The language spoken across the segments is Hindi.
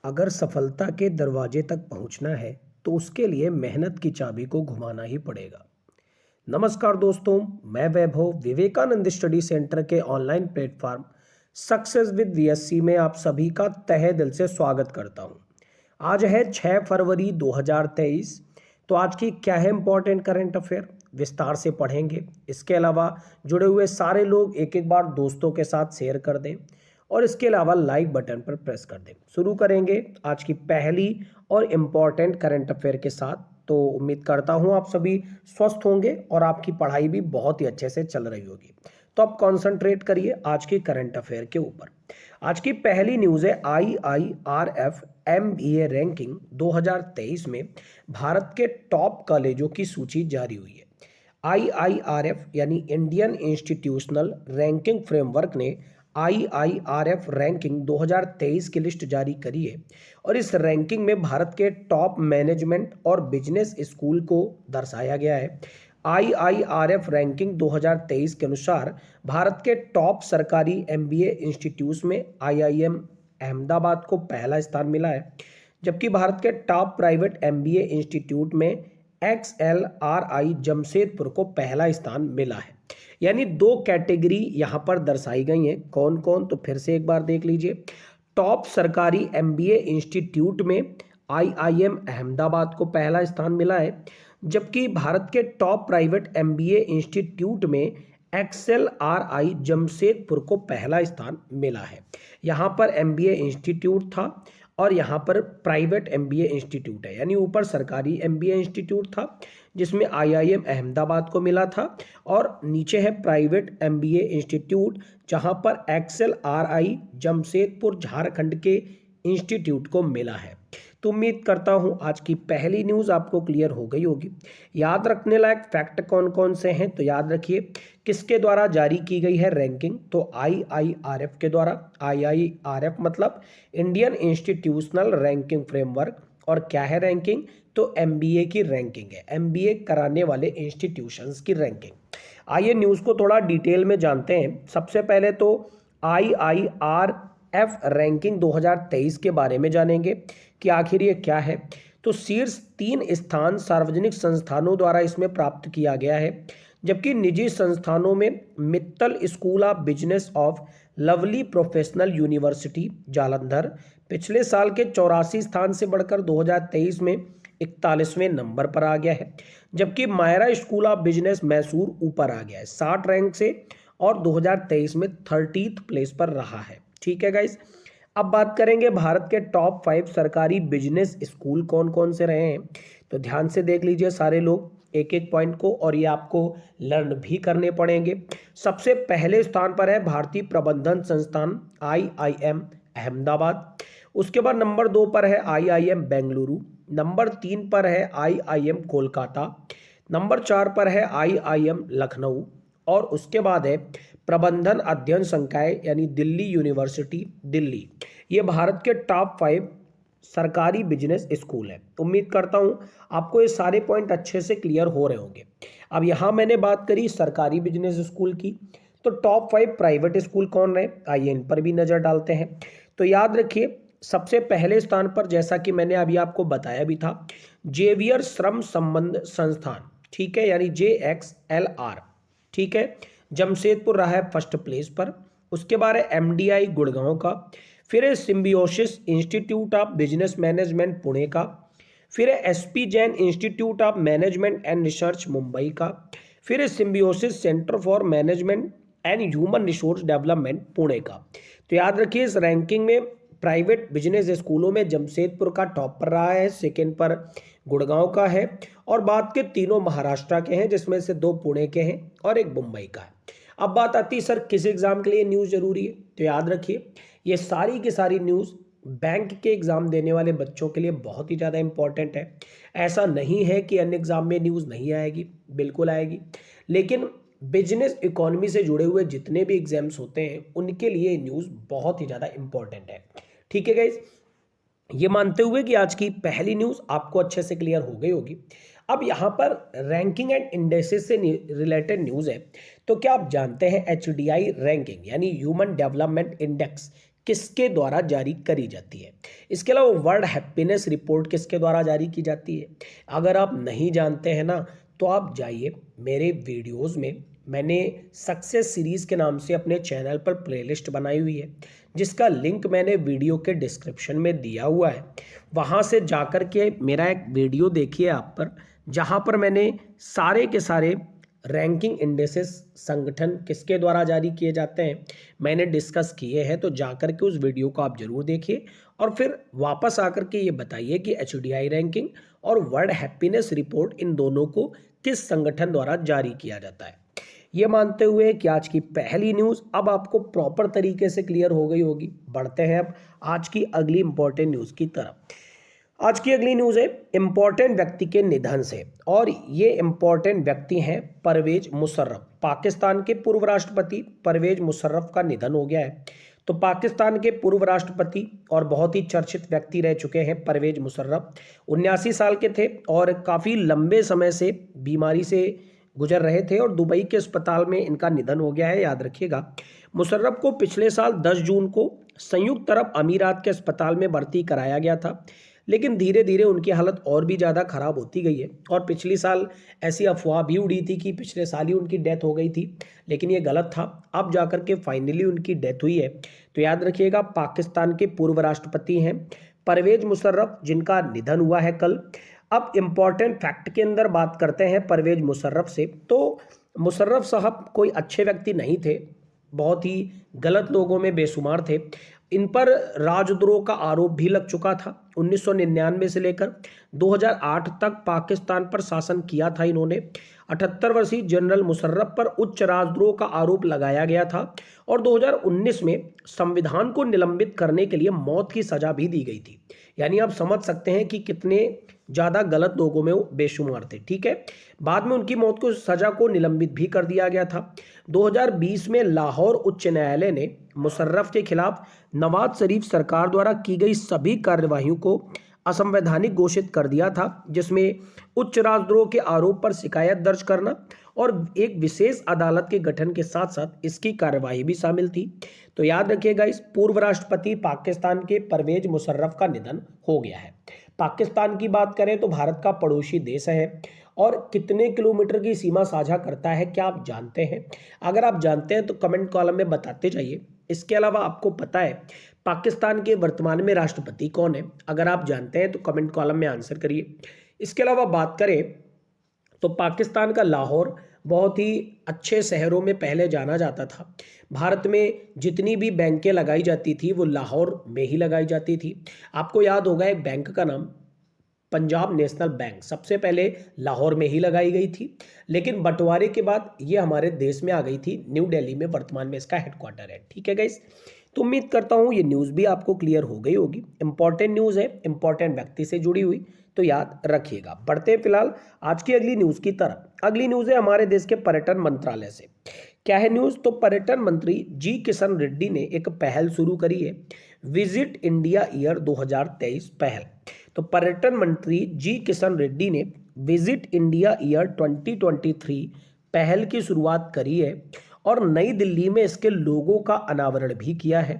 अगर सफलता के दरवाजे तक पहुंचना है तो उसके लिए मेहनत की चाबी को घुमाना ही पड़ेगा। नमस्कार दोस्तों, मैं वैभव विवेकानंद स्टडी सेंटर के online platform success with VSC में आप सभी का तहे दिल से स्वागत करता हूं। आज है 6 फरवरी 2023। तो आज की क्या है इंपॉर्टेंट करंट अफेयर विस्तार से पढ़ेंगे। इसके अलावा जुड़े हुए सारे लोग एक एक बार दोस्तों के साथ शेयर कर दें और इसके अलावा लाइक बटन पर प्रेस कर दें। शुरू करेंगे आज की पहली और इम्पॉर्टेंट करंट अफेयर के साथ। तो उम्मीद करता हूं आप सभी स्वस्थ होंगे और आपकी पढ़ाई भी बहुत ही अच्छे से चल रही होगी। तो आप कंसंट्रेट करिए आज की करंट अफेयर के ऊपर। आज की पहली न्यूज़ है IIRF MBA रैंकिंग 2023 में भारत के टॉप कॉलेजों की सूची जारी हुई है। IIRF यानी इंडियन इंस्टीट्यूशनल रैंकिंग फ्रेमवर्क ने IIRF रैंकिंग 2023 की लिस्ट जारी करी है और इस रैंकिंग में भारत के टॉप मैनेजमेंट और बिजनेस स्कूल को दर्शाया गया है। IIRF रैंकिंग 2023 के अनुसार भारत के टॉप सरकारी MBA इंस्टीट्यूट में IIM अहमदाबाद को पहला स्थान मिला है, जबकि भारत के टॉप प्राइवेट MBA इंस्टीट्यूट में XLRI जमशेदपुर को पहला स्थान मिला है। यानी दो कैटेगरी यहाँ पर दर्शाई गई हैं। कौन कौन, तो फिर से एक बार देख लीजिए। टॉप सरकारी MBA इंस्टीट्यूट में IIM अहमदाबाद को पहला स्थान मिला है, जबकि भारत के टॉप प्राइवेट MBA इंस्टीट्यूट में XLRI जमशेदपुर को पहला स्थान मिला है। यहाँ पर MBA इंस्टीट्यूट था और यहाँ पर प्राइवेट MBA इंस्टीट्यूट है, यानी ऊपर सरकारी MBA इंस्टीट्यूट था जिसमें IIM अहमदाबाद को मिला था और नीचे है प्राइवेट MBA इंस्टीट्यूट जहाँ पर XLRI जमशेदपुर झारखंड के इंस्टीट्यूट को मिला है। तो उम्मीद करता हूं आज की पहली न्यूज़ आपको क्लियर हो गई होगी। याद रखने लायक फैक्ट कौन कौन से हैं, तो याद रखिए किसके द्वारा जारी की गई है रैंकिंग, तो IIRF के द्वारा। IIRF मतलब इंडियन इंस्टीट्यूशनल रैंकिंग फ्रेमवर्क। और क्या है रैंकिंग, तो MBA की रैंकिंग है, MBA कराने वाले इंस्टीट्यूशंस की रैंकिंग। आइए न्यूज़ को थोड़ा डिटेल में जानते हैं। सबसे पहले तो IIRF रैंकिंग 2023 के बारे में जानेंगे कि आखिर ये क्या है। तो शीर्ष 3 स्थान सार्वजनिक संस्थानों द्वारा इसमें प्राप्त किया गया है, जबकि निजी संस्थानों में Mittal school of business of lovely professional university Jalandhar पिछले साल के 84 स्थान से बढ़कर 2023 में 41वें नंबर पर आ गया है, जबकि Myra school of business Mysore ऊपर आ गया है 60 रैंक से और 2023 में 30th प्लेस पर रहा है। ठीक है गाइस, अब बात करेंगे भारत के टॉप 5 सरकारी बिजनेस स्कूल कौन कौन से रहे हैं। तो ध्यान से देख लीजिए सारे लोग एक एक पॉइंट को, और ये आपको लर्न भी करने पड़ेंगे। सबसे पहले स्थान पर है भारतीय प्रबंधन संस्थान IIM अहमदाबाद। उसके बाद नंबर 2 पर है IIM बेंगलुरु। नंबर 3 पर है IIM कोलकाता। नंबर 4 पर है IIM लखनऊ। और उसके बाद है प्रबंधन अध्ययन संकाय यानी दिल्ली यूनिवर्सिटी दिल्ली। ये भारत के टॉप 5 सरकारी बिजनेस स्कूल है। उम्मीद करता हूँ आपको ये सारे पॉइंट अच्छे से क्लियर हो रहे होंगे। अब यहाँ मैंने बात करी सरकारी बिजनेस स्कूल की, तो टॉप 5 प्राइवेट स्कूल कौन रहे, आइए इन पर भी नज़र डालते हैं। तो याद रखिए सबसे पहले स्थान पर, जैसा कि मैंने अभी आपको बताया भी था, जेवियर श्रम संबंध संस्थान, ठीक है, यानी JXLR, ठीक है, जमशेदपुर रहा है फर्स्ट प्लेस पर। उसके बाद है MDI गुड़गांव का, फिर है symbiosis institute of business management Pune का, फिर है SP Jain institute of management and research Mumbai का, फिर है symbiosis centre for management and human resource development Pune का। तो याद रखिए इस रैंकिंग में प्राइवेट बिजनेस स्कूलों में जमशेदपुर का टॉप पर रहा है, सेकेंड पर गुड़गांव का है, और बात के तीनों महाराष्ट्र के हैं, जिसमें से 2 पुणे के हैं और 1 मुंबई का है। अब बात आती है सर किस एग्जाम के लिए न्यूज़ जरूरी है, तो याद रखिए ये सारी की सारी न्यूज़ बैंक के एग्जाम देने वाले बच्चों के लिए बहुत ही ज़्यादा इंपॉर्टेंट है। ऐसा नहीं है कि अन्य एग्जाम में न्यूज़ नहीं आएगी, बिल्कुल आएगी, लेकिन बिजनेस इकोनॉमी से जुड़े हुए जितने भी एग्जाम्स होते हैं उनके लिए न्यूज़ बहुत ही ज़्यादा इंपॉर्टेंट है। ठीक है गाइज, ये मानते हुए कि आज की पहली न्यूज़ आपको अच्छे से क्लियर हो गई होगी। अब यहाँ पर रैंकिंग एंड इंडेक्सेस से रिलेटेड न्यूज़ है। तो क्या आप जानते हैं HDI रैंकिंग यानी ह्यूमन डेवलपमेंट इंडेक्स किसके द्वारा जारी करी जाती है। इसके अलावा वर्ल्ड हैप्पीनेस रिपोर्ट किसके द्वारा जारी की जाती है। अगर आप नहीं जानते हैं ना, तो आप जाइए मेरे वीडियोस में, मैंने सक्सेस सीरीज़ के नाम से अपने चैनल पर प्लेलिस्ट बनाई हुई है, जिसका लिंक मैंने वीडियो के डिस्क्रिप्शन में दिया हुआ है। वहाँ से जाकर के मेरा एक वीडियो देखिए आप पर, जहाँ पर मैंने सारे के सारे रैंकिंग इंडेसेस संगठन किसके द्वारा जारी किए जाते हैं मैंने डिस्कस किए हैं। तो जाकर के उस वीडियो को आप जरूर देखिए और फिर वापस आकर के ये बताइए कि एचडीआई रैंकिंग और वर्ल्ड हैप्पीनेस रिपोर्ट इन दोनों को किस संगठन द्वारा जारी किया जाता है। ये मानते हुए कि आज की पहली न्यूज़ अब आपको प्रॉपर तरीके से क्लियर हो गई होगी, बढ़ते हैं अब आज की अगली इंपॉर्टेंट न्यूज़ की तरफ। आज की अगली न्यूज़ है इम्पॉर्टेंट व्यक्ति के निधन से, और ये इम्पॉर्टेंट व्यक्ति हैं परवेज मुशर्रफ। पाकिस्तान के पूर्व राष्ट्रपति परवेज मुशर्रफ का निधन हो गया है। तो पाकिस्तान के पूर्व राष्ट्रपति और बहुत ही चर्चित व्यक्ति रह चुके हैं परवेज मुशर्रफ। 79 साल के थे और काफ़ी लंबे समय से बीमारी से गुजर रहे थे और दुबई के अस्पताल में इनका निधन हो गया है। याद रखिएगा, मुशर्रफ को पिछले साल 10 जून को संयुक्त अरब अमीरात के अस्पताल में भर्ती कराया गया था, लेकिन धीरे धीरे उनकी हालत और भी ज़्यादा खराब होती गई है। और पिछली साल ऐसी अफवाह भी उड़ी थी कि पिछले साल ही उनकी डेथ हो गई थी, लेकिन ये गलत था। अब जाकर के फाइनली उनकी डेथ हुई है। तो याद रखिएगा, पाकिस्तान के पूर्व राष्ट्रपति हैं परवेज मुशर्रफ, जिनका निधन हुआ है कल। अब इम्पॉर्टेंट फैक्ट के अंदर बात करते हैं परवेज मुशर्रफ से। तो मुशर्रफ साहब कोई अच्छे व्यक्ति नहीं थे, बहुत ही गलत लोगों में बेशुमार थे। इन पर राजद्रोह का आरोप भी लग चुका था। 1999 से लेकर 2008 तक पाकिस्तान पर शासन किया था इन्होंने। 78 वर्षीय जनरल मुशर्रफ पर उच्च राजद्रोह का आरोप लगाया गया था और 2019 में संविधान को निलंबित करने के लिए मौत की सजा भी दी गई थी। यानी आप समझ सकते हैं कि कितने ज़्यादा गलत लोगों में वो बेशुमार थे। ठीक है, बाद में उनकी मौत को सजा को निलंबित भी कर दिया गया था। 2020 में लाहौर उच्च न्यायालय ने मुशर्रफ के खिलाफ नवाज शरीफ सरकार द्वारा की गई सभी कार्यवाहियों को असंवैधानिक घोषित कर दिया था, जिसमें उच्च राजद्रोह के आरोप पर शिकायत दर्ज करना और एक विशेष अदालत के गठन के साथ साथ इसकी कार्यवाही भी शामिल थी। तो याद रखिएगा, इस पूर्व राष्ट्रपति पाकिस्तान के परवेज मुशर्रफ का निधन हो गया है। पाकिस्तान की बात करें तो भारत का पड़ोसी देश है और कितने किलोमीटर की सीमा साझा करता है, क्या आप जानते हैं? अगर आप जानते हैं तो कमेंट कॉलम में बताते जाइए। इसके अलावा आपको पता है पाकिस्तान के वर्तमान में राष्ट्रपति कौन है? अगर आप जानते हैं तो कमेंट कॉलम में आंसर करिए। इसके अलावा बात करें तो पाकिस्तान का लाहौर बहुत ही अच्छे शहरों में पहले जाना जाता था। भारत में जितनी भी बैंकें लगाई जाती थी वो लाहौर में ही लगाई जाती थी। आपको याद होगा एक बैंक का नाम पंजाब नेशनल बैंक सबसे पहले लाहौर में ही लगाई गई थी, लेकिन बंटवारे के बाद ये हमारे देश में आ गई थी, न्यू दिल्ली में वर्तमान में इसका हेडक्वार्टर है। ठीक है गाइस, तो उम्मीद करता हूँ ये न्यूज़ भी आपको क्लियर हो गई होगी। इंपॉर्टेंट न्यूज़ है, इंपॉर्टेंट व्यक्ति से जुड़ी हुई, तो याद रखिएगा। बढ़ते हैं फिलहाल आज की अगली न्यूज़ की तरफ। अगली न्यूज़ है हमारे देश के पर्यटन मंत्रालय से। क्या है न्यूज़? तो पर्यटन मंत्री जी किशन रेड्डी ने एक पहल शुरू करी है, विजिट इंडिया ईयर 2023 पहल। तो पर्यटन मंत्री जी किशन रेड्डी ने विजिट इंडिया ईयर 2023 पहल की शुरुआत करी है और नई दिल्ली में इसके लोगो का अनावरण भी किया है।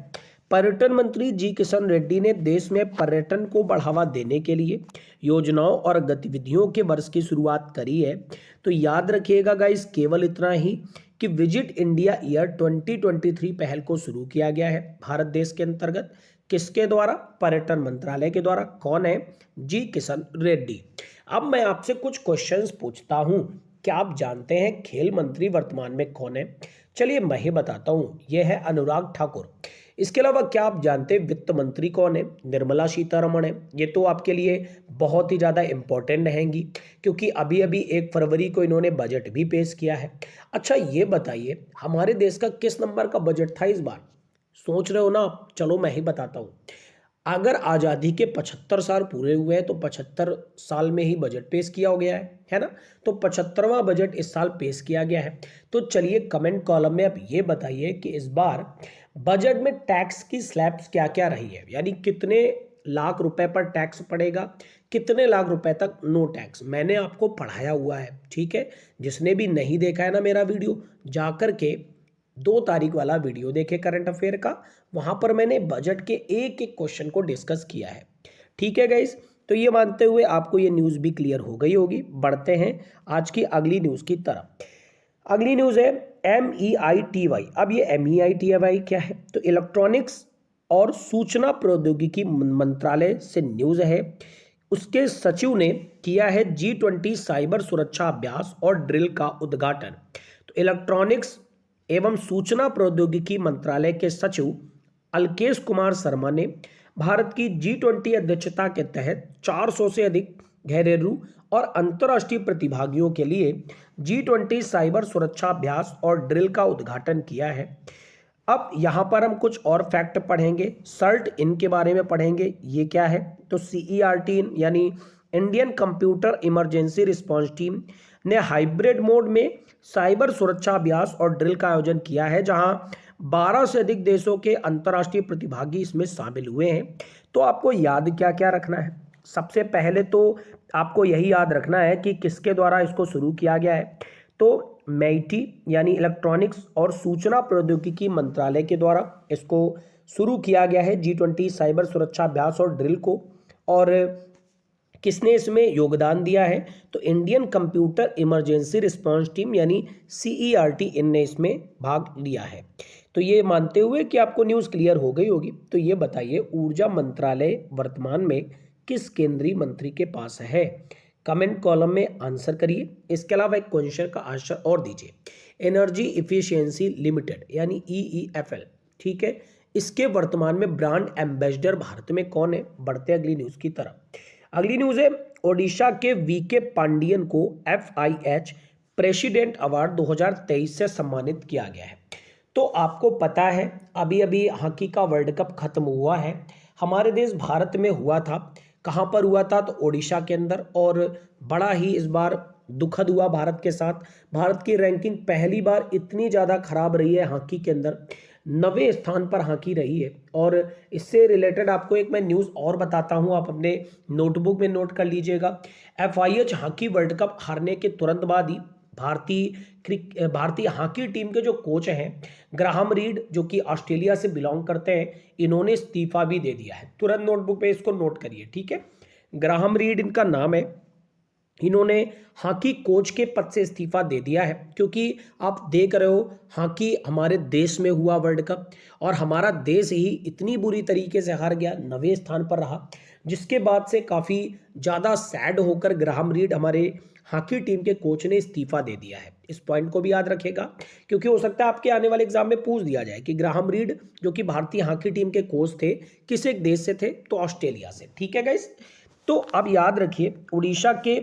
पर्यटन मंत्री जी किशन रेड्डी ने देश में पर्यटन को बढ़ावा देने के लिए योजनाओं और गतिविधियों के वर्ष की शुरुआत करी है। तो याद रखिएगा गाइस, केवल इतना ही कि विजिट इंडिया ईयर 2023 पहल को शुरू किया गया है भारत देश के अंतर्गत। किसके द्वारा? पर्यटन मंत्रालय के द्वारा। कौन है? जी किशन रेड्डी। अब मैं आपसे कुछ क्वेश्चंस पूछता हूं, क्या आप जानते हैं खेल मंत्री वर्तमान में कौन है? चलिए मैं ही बताता हूं, यह है अनुराग ठाकुर। इसके अलावा क्या आप जानते हैं वित्त मंत्री कौन है? निर्मला सीतारमण है। ये तो आपके लिए बहुत ही ज़्यादा इंपॉर्टेंट रहेंगी, क्योंकि अभी अभी 1 फरवरी को इन्होंने बजट भी पेश किया है। अच्छा ये बताइए, हमारे देश का किस नंबर का बजट था इस बार? सोच रहे हो ना आप? चलो मैं ही बताता हूँ। अगर आज़ादी के 75 साल पूरे हुए हैं तो 75 साल में ही बजट पेश किया हो गया है ना? तो 75वां बजट इस साल पेश किया गया है। तो चलिए कमेंट कॉलम में आप ये बताइए कि इस बार बजट में टैक्स की स्लैब्स क्या क्या रही है, यानी कितने लाख रुपए पर टैक्स पड़ेगा, कितने लाख रुपए तक नो टैक्स। मैंने आपको पढ़ाया हुआ है, ठीक है? जिसने भी नहीं देखा है ना मेरा वीडियो, जाकर के 2 तारीख वाला वीडियो देखे करंट अफेयर का, वहां पर मैंने बजट के एक एक क्वेश्चन को डिस्कस किया है। ठीक है गाइस, तो ये मानते हुए आपको ये न्यूज़ भी क्लियर हो गई होगी। बढ़ते हैं आज की अगली न्यूज़ की तरफ। अगली न्यूज़ है MEITY। अब ये MEITY क्या है? तो इलेक्ट्रॉनिक्स और सूचना प्रौद्योगिकी मंत्रालय से न्यूज़ है। उसके सचिव ने किया है G20 साइबर सुरक्षा अभ्यास और ड्रिल का उद्घाटन। तो इलेक्ट्रॉनिक्स एवं सूचना प्रौद्योगिकी मंत्रालय के सचिव अलकेश कुमार शर्मा ने भारत की G20 अध्यक्षता के तहत 400 से अधिक घरेलू और अंतर्राष्ट्रीय प्रतिभागियों के लिए G20 साइबर सुरक्षा अभ्यास और ड्रिल का उद्घाटन किया है। अब यहाँ पर हम कुछ और फैक्ट पढ़ेंगे, सर्ट इन के बारे में पढ़ेंगे। ये क्या है? तो CERT इन यानी Indian computer emergency response team ने हाइब्रिड मोड में साइबर सुरक्षा अभ्यास और ड्रिल का आयोजन किया है, जहां 12 से अधिक देशों के अंतर्राष्ट्रीय प्रतिभागी इसमें शामिल हुए हैं। तो आपको याद क्या क्या रखना है? सबसे पहले तो आपको यही याद रखना है कि किसके द्वारा इसको शुरू किया गया है। तो MEITY यानी इलेक्ट्रॉनिक्स और सूचना प्रौद्योगिकी मंत्रालय के द्वारा इसको शुरू किया गया है G20 साइबर सुरक्षा अभ्यास और ड्रिल को। और किसने इसमें योगदान दिया है? तो Indian computer emergency response team यानी CERT इन ने इसमें भाग लिया है। तो ये मानते हुए कि आपको न्यूज़ क्लियर हो गई होगी, तो ये बताइए ऊर्जा मंत्रालय वर्तमान में किस केंद्रीय मंत्री के पास है? कमेंट कॉलम में आंसर करिए। इसके अलावा एक क्वेश्चन का आंसर और दीजिए। एनर्जी इफिशियंसी लिमिटेड यानी EEFL, ठीक है, इसके वर्तमान में ब्रांड एम्बेसडर भारत में कौन है? बढ़ते अगली न्यूज़ की तरफ। अगली न्यूज़ है ओडिशा के VK पांडियन को FIH प्रेसिडेंट अवार्ड 2023 से सम्मानित किया गया है। तो आपको पता है अभी अभी हॉकी का वर्ल्ड कप खत्म हुआ है, हमारे देश भारत में हुआ था। कहाँ पर हुआ था? तो ओडिशा के अंदर। और बड़ा ही इस बार दुखद हुआ भारत के साथ। भारत की रैंकिंग पहली बार इतनी ज़्यादा खराब रही है हॉकी के अंदर, 9वें स्थान पर हॉकी रही है। और इससे रिलेटेड आपको एक मैं न्यूज़ और बताता हूँ, आप अपने नोटबुक में नोट कर लीजिएगा। FIH हॉकी वर्ल्ड कप हारने के तुरंत बाद ही भारतीय हॉकी टीम के जो कोच हैं ग्राहम रीड, जो कि ऑस्ट्रेलिया से बिलोंग करते हैं, इन्होंने इस्तीफा भी दे दिया है। तुरंत नोटबुक पे इसको नोट करिए, ठीक है। ग्राहम रीड इनका नाम है। इन्होंने हॉकी कोच के पद से इस्तीफा दे दिया है, क्योंकि आप देख रहे हो हॉकी हमारे देश में हुआ वर्ल्ड कप और हमारा देश ही इतनी बुरी तरीके से हार गया, 9वें स्थान पर रहा, जिसके बाद से काफ़ी ज़्यादा सैड होकर ग्राहम रीड हमारे हॉकी टीम के कोच ने इस्तीफा दे दिया है। इस पॉइंट को भी याद रखिएगा, क्योंकि हो सकता है आपके आने वाले एग्जाम में पूछ दिया जाए कि ग्राहम रीड जो कि भारतीय हॉकी टीम के कोच थे किस एक देश से थे? तो ऑस्ट्रेलिया से। ठीक है गाइस, तो अब याद रखिए उड़ीसा के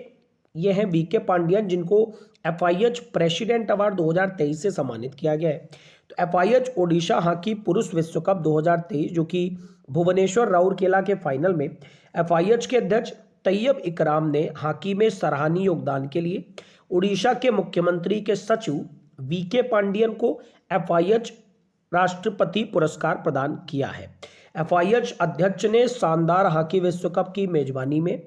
ये हैं VK पांडियन, जिनको FIH प्रेसिडेंट अवार्ड 2023 से सम्मानित किया गया है। तो FIH ओडिशा हॉकी पुरुष विश्व कप 2023 जो कि भुवनेश्वर राउरकेला के फाइनल में FIH के अध्यक्ष तैयब इकराम ने हॉकी में सराहनीय योगदान के लिए उड़ीसा के मुख्यमंत्री के सचिव VK पांडियन को FIH राष्ट्रपति पुरस्कार प्रदान किया है। FIH अध्यक्ष ने शानदार हॉकी विश्व कप की मेजबानी में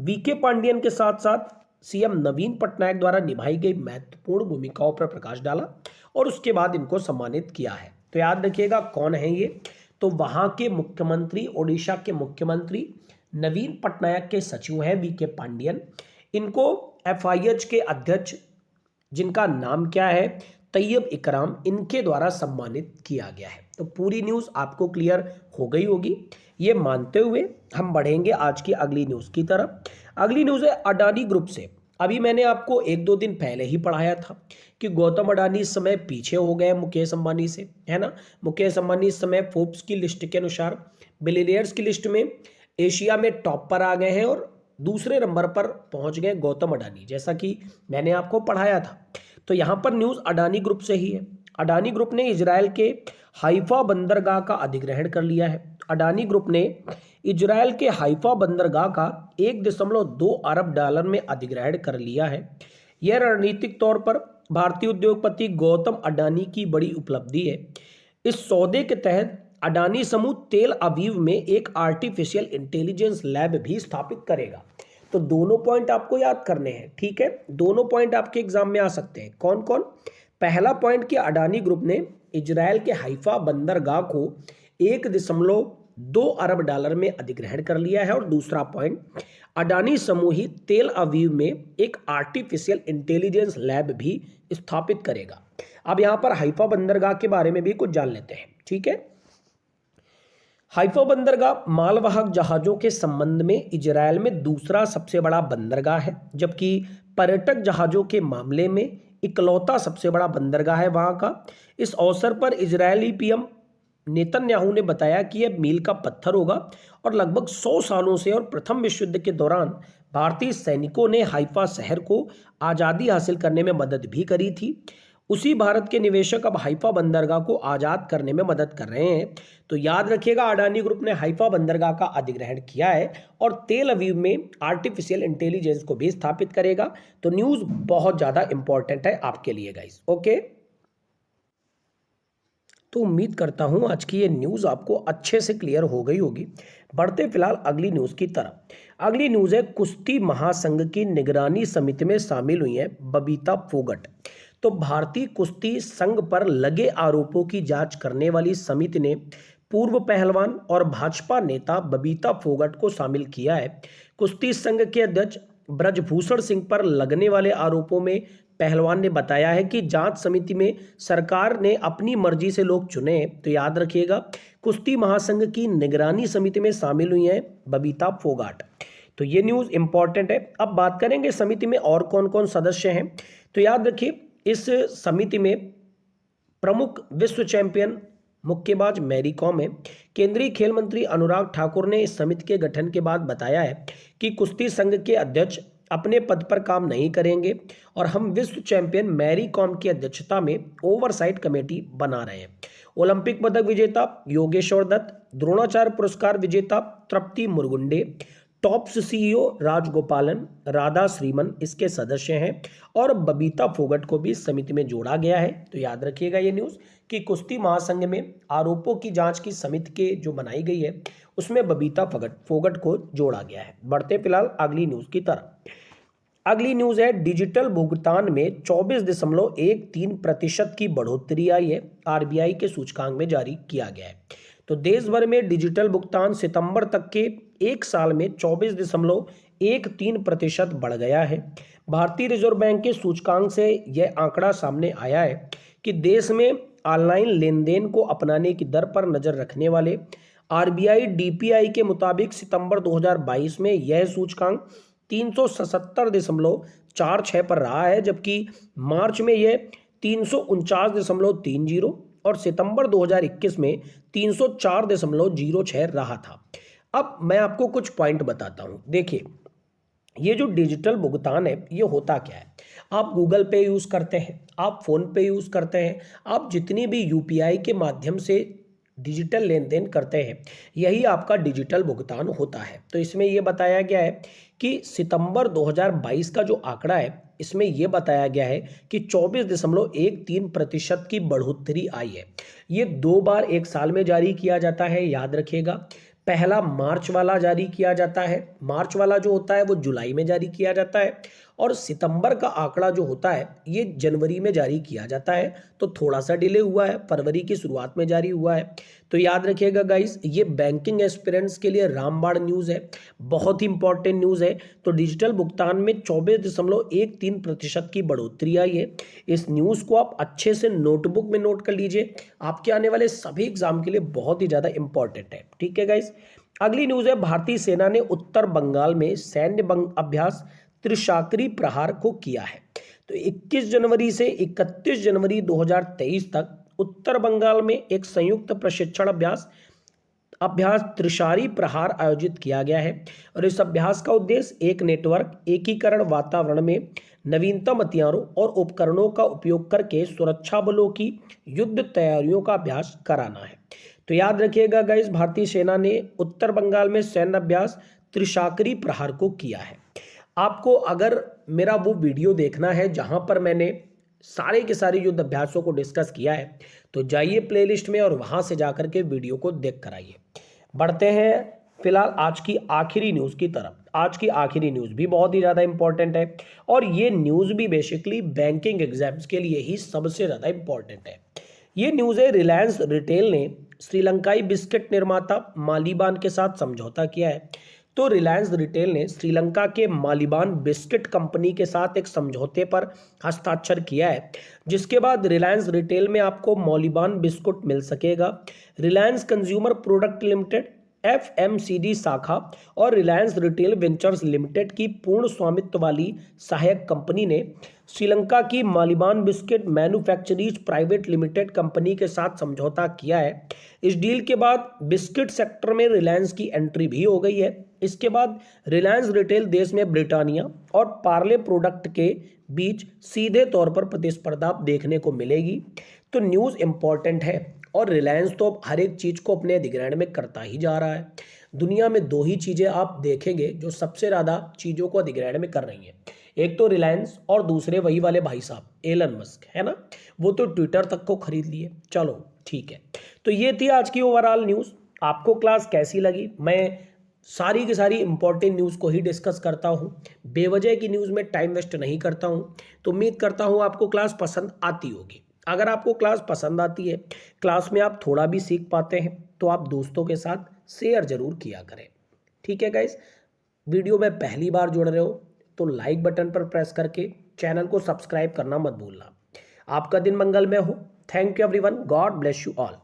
VK पांडियन के साथ साथ CM नवीन पटनायक द्वारा निभाई गई महत्वपूर्ण भूमिकाओं पर प्रकाश डाला और उसके बाद इनको सम्मानित किया है। तो याद रखिएगा कौन है ये? तो वहां के मुख्यमंत्री, ओडिशा के मुख्यमंत्री नवीन पटनायक के सचिव हैं VK पांडियन। इनको FIH के अध्यक्ष, जिनका नाम क्या है, तैयब इकराम, इनके द्वारा सम्मानित किया गया है। तो पूरी न्यूज़ आपको क्लियर हो गई होगी। ये मानते हुए हम बढ़ेंगे आज की अगली न्यूज़ की तरफ। अगली न्यूज़ है अडानी ग्रुप से। अभी मैंने आपको 1-2 दिन पहले ही पढ़ाया था कि गौतम अडानी इस समय पीछे हो गए मुकेश अंबानी से, है ना। मुकेश अंबानी इस समय फोर्ब्स की लिस्ट के अनुसार बिलियनियर्स की लिस्ट में एशिया में टॉप पर आ गए हैं और दूसरे नंबर पर पहुंच गए गौतम अडानी, जैसा कि मैंने आपको पढ़ाया था। तो यहाँ पर न्यूज़ अडानी ग्रुप से ही है। अडानी ग्रुप ने इजरायल के हाइफा बंदरगाह का अधिग्रहण कर लिया है। अडानी ग्रुप ने इजरायल के हाइफा बंदरगाह का $1.2 अरब में अधिग्रहण कर लिया है। यह रणनीतिक तौर पर भारतीय उद्योगपति गौतम अडानी की बड़ी उपलब्धि है। इस सौदे के तहत अडानी समूह तेल अवीव में एक आर्टिफिशियल इंटेलिजेंस लैब भी स्थापित करेगा। तो दोनों पॉइंट आपको याद करने हैं, ठीक है। दोनों पॉइंट आपके एग्जाम में आ सकते हैं। कौन कौन? पहला पॉइंट कि अडानी ग्रुप ने इजरायल के हाइफा बंदरगाह को $1.2 अरब में अधिग्रहण कर लिया है। और दूसरा पॉइंट, अडानी समूह ही तेल अवीव में एक आर्टिफिशियल इंटेलिजेंस लैब भी स्थापित करेगा। अब यहां पर हाइफा बंदरगाह के बारे में भी कुछ जान लेते हैं, ठीक है। हाइफा बंदरगाह मालवाहक जहाजों के संबंध में इजरायल में दूसरा सबसे बड़ा बंदरगाह है, जबकि पर्यटक जहाजों के मामले में इकलौता सबसे बड़ा बंदरगाह है वहां का। इस अवसर पर इजरायली पीएम नेतन्याहू ने बताया कि यह मील का पत्थर होगा और लगभग 100 सालों से और प्रथम विश्व युद्ध के दौरान भारतीय सैनिकों ने हाइफा शहर को आज़ादी हासिल करने में मदद भी करी थी। उसी भारत के निवेशक अब हाइफा बंदरगाह को आज़ाद करने में मदद कर रहे हैं। तो याद रखिएगा, अडानी ग्रुप ने हाइफा बंदरगाह का अधिग्रहण किया है और तेल अवीव में आर्टिफिशियल इंटेलिजेंस को भी स्थापित करेगा। तो न्यूज़ बहुत ज़्यादा इंपॉर्टेंट है आपके लिए गाइस, ओके। तो उम्मीद करता हूं आज की ये न्यूज़ आपको अच्छे से क्लियर हो गई होगी। बढ़ते फिलहाल अगली न्यूज़ की तरफ। अगली न्यूज़ है, कुश्ती महासंघ की निगरानी समिति में शामिल हुई है बबीता फोगट। तो भारतीय कुश्ती संघ पर लगे आरोपों की जांच करने वाली समिति ने पूर्व पहलवान और भाजपा नेता बबीता फोगट को शामिल किया है। कुश्ती संघ के अध्यक्ष ब्रजभूषण सिंह पर लगने वाले आरोपों में पहलवान ने बताया है कि जांच समिति में सरकार ने अपनी मर्जी से लोग चुने। तो याद रखिएगा, कुश्ती महासंघ की निगरानी समिति में शामिल हुई हैं बबीता फोगाट। तो ये न्यूज़ इंपॉर्टेंट है। अब बात करेंगे समिति में और कौन कौन सदस्य हैं। तो याद रखिए, इस समिति में प्रमुख विश्व चैंपियन मुक्केबाज मैरी कॉम है। केंद्रीय खेल मंत्री अनुराग ठाकुर ने इस समिति के गठन के बाद बताया है कि कुश्ती संघ के अध्यक्ष अपने पद पर काम नहीं करेंगे और हम विश्व चैंपियन मैरी कॉम की अध्यक्षता में ओवरसाइट कमेटी बना रहे हैं। ओलंपिक पदक विजेता योगेश्वर दत्त, द्रोणाचार्य पुरस्कार विजेता तृप्ति मुरगुंडे, टॉप्स सीईओ राजगोपालन, राधा श्रीमन इसके सदस्य हैं और बबीता फोगट को भी समिति में जोड़ा गया है। तो याद रखिएगा ये न्यूज़ कि कुश्ती महासंघ में आरोपों की जांच की समिति के जो बनाई गई है उसमें बबीता फोगट को जोड़ा गया है। बढ़ते फिलहाल अगली न्यूज़ की तरफ। अगली न्यूज़ है, डिजिटल भुगतान में 24.13% की बढ़ोतरी आई है, आरबीआई के सूचकांक में जारी किया गया है। तो देश भर में डिजिटल भुगतान सितंबर तक के एक साल में 24.13% बढ़ गया है। भारतीय रिजर्व बैंक के सूचकांक से यह आंकड़ा सामने आया है कि देश में ऑनलाइन लेनदेन को अपनाने की दर पर नजर रखने वाले आरबीआई डीपीआई के मुताबिक सितंबर 2022 में यह सूचकांक 377.46 पर रहा है, जबकि मार्च में यह 349.30 और सितंबर 2021 में 304.06 रहा था। अब मैं आपको कुछ पॉइंट बताता हूं। देखिए, ये जो डिजिटल भुगतान है ये होता क्या है। आप गूगल पे यूज़ करते हैं, आप फ़ोन पे यूज़ करते हैं, आप जितनी भी यूपीआई के माध्यम से डिजिटल लेन देन करते हैं, यही आपका डिजिटल भुगतान होता है। तो इसमें यह बताया गया है कि सितंबर 2022 का जो आंकड़ा है इसमें यह बताया गया है कि 24.13% की बढ़ोतरी आई है। ये 2 बार एक साल में जारी किया जाता है, याद रखिएगा। पहला मार्च वाला जारी किया जाता है, मार्च वाला जो होता है वो जुलाई में जारी किया जाता है और सितंबर का आंकड़ा जो होता है ये जनवरी में जारी किया जाता है। तो थोड़ा सा डिले हुआ है, फरवरी की शुरुआत में जारी हुआ है। तो याद रखिएगा गाइस, ये बैंकिंग एस्पिरेंट्स के लिए रामबाण न्यूज़ है, बहुत ही इंपॉर्टेंट न्यूज़ है। तो डिजिटल भुगतान में 24.13% की बढ़ोतरी आई है। इस न्यूज़ को आप अच्छे से नोटबुक में नोट कर लीजिए, आपके आने वाले सभी एग्जाम के लिए बहुत ही ज़्यादा इंपॉर्टेंट है। ठीक है गाइस, अगली न्यूज़ है, भारतीय सेना ने उत्तर बंगाल में सैन्य अभ्यास त्रिशाकरी प्रहार को किया है। तो 21 जनवरी से 31 जनवरी 2023 तक उत्तर बंगाल में एक संयुक्त प्रशिक्षण अभ्यास त्रिशारी प्रहार आयोजित किया गया है और इस अभ्यास का उद्देश्य एक नेटवर्क एकीकरण वातावरण में नवीनतम हथियारों और उपकरणों का उपयोग करके सुरक्षा बलों की युद्ध तैयारियों का अभ्यास कराना है। तो याद रखिएगा गाइस, भारतीय सेना ने उत्तर बंगाल में सैन्य अभ्यास त्रिशाकरी प्रहार को किया है। आपको अगर मेरा वो वीडियो देखना है जहां पर मैंने सारे के सारे युद्ध अभ्यासों को डिस्कस किया है, तो जाइए प्लेलिस्ट में और वहां से जाकर के वीडियो को देख कर आइए। बढ़ते हैं फिलहाल आज की आखिरी न्यूज़ की तरफ। आज की आखिरी न्यूज़ भी बहुत ही ज़्यादा इंपॉर्टेंट है और ये न्यूज़ भी बेसिकली बैंकिंग एग्जाम्स के लिए ही सबसे ज़्यादा इंपॉर्टेंट है। ये न्यूज़ है, रिलायंस रिटेल ने श्रीलंकाई बिस्किट निर्माता मालीबान के साथ समझौता किया है। तो रिलायंस रिटेल ने श्रीलंका के मालीबान बिस्किट कंपनी के साथ एक समझौते पर हस्ताक्षर किया है, जिसके बाद रिलायंस रिटेल में आपको मालीबान बिस्कुट मिल सकेगा। Reliance consumer product limited FMCD शाखा और रिलायंस रिटेल वेंचर्स लिमिटेड की पूर्ण स्वामित्व वाली सहायक कंपनी ने श्रीलंका की मालीबान बिस्किट मैन्युफैक्चरीज प्राइवेट लिमिटेड कंपनी के साथ समझौता किया है। इस डील के बाद बिस्किट सेक्टर में रिलायंस की एंट्री भी हो गई है। इसके बाद रिलायंस रिटेल देश में ब्रिटानिया और पार्ले प्रोडक्ट के बीच सीधे तौर पर प्रतिस्पर्धा देखने को मिलेगी। तो न्यूज़ इंपॉर्टेंट है और रिलायंस तो अब हर एक चीज़ को अपने अधिग्रहण में करता ही जा रहा है। दुनिया में दो ही चीज़ें आप देखेंगे जो सबसे ज़्यादा चीज़ों को अधिग्रहण में कर रही हैं, एक तो रिलायंस और दूसरे वही वाले भाई साहब एलन मस्क, है ना। वो तो ट्विटर तक को खरीद लिए। चलो ठीक है, तो ये थी आज की ओवरऑल न्यूज़। आपको क्लास कैसी लगी? मैं सारी की सारी इंपॉर्टेंट न्यूज़ को ही डिस्कस करता हूँ, बेवजह की न्यूज़ में टाइम वेस्ट नहीं करता हूँ। तो उम्मीद करता हूँ आपको क्लास पसंद आती होगी। अगर आपको क्लास पसंद आती है, क्लास में आप थोड़ा भी सीख पाते हैं, तो आप दोस्तों के साथ शेयर जरूर किया करें। ठीक है गाइस, वीडियो में पहली बार जुड़ रहे हो तो लाइक बटन पर प्रेस करके चैनल को सब्सक्राइब करना मत भूलना। आपका दिन मंगलमय हो। Thank you everyone, God bless you all.